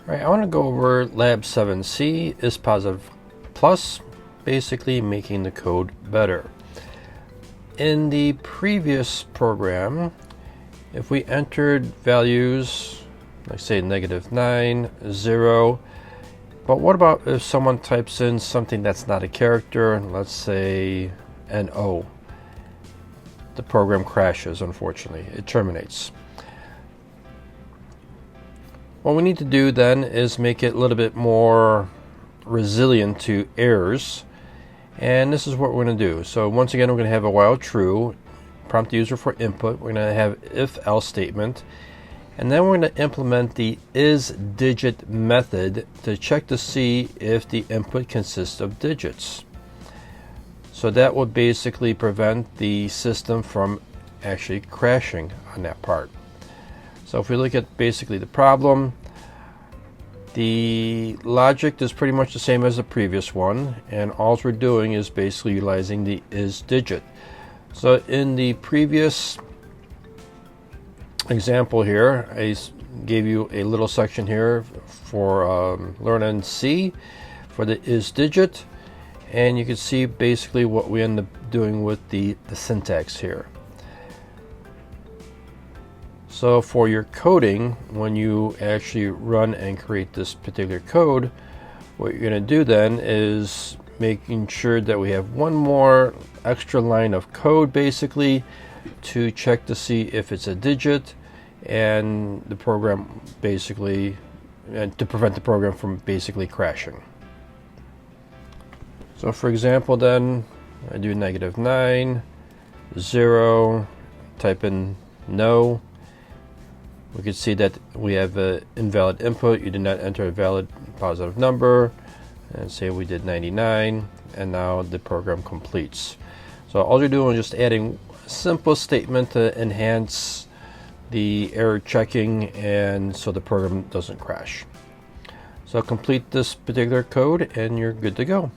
Alright, I want to go over Lab 7C, ispositive plus, basically making the code better. In the previous program, if we entered values, like say -9, 0, but what about if someone types in something that's not a character, let's say an O? The program crashes, unfortunately. It terminates. What we need to do then is make it a little bit more resilient to errors. And this is what we're going to do. So once again, we're going to have a while true, prompt the user for input. We're going to have if-else statement. And then we're going to implement the isdigit method to check to see if the input consists of digits. So that will basically prevent the system from actually crashing on that part. So if we look at basically the problem, the logic is pretty much the same as the previous one, and all we're doing is basically utilizing the isdigit. So in the previous example here, I gave you a little section here for learn and see for the isdigit, and you can see basically what we end up doing with the syntax here. So for your coding, when you actually run and create this particular code, what you're going to do then is making sure that we have one more extra line of code basically to check to see if it's a digit, and the program basically, and to prevent the program from basically crashing. So for example then, I do -9, 0, type in no. We can see that we have an invalid input. You did not enter a valid positive number. And say we did 99, and now the program completes. So all you're doing is just adding a simple statement to enhance the error checking, and so the program doesn't crash. So complete this particular code and you're good to go.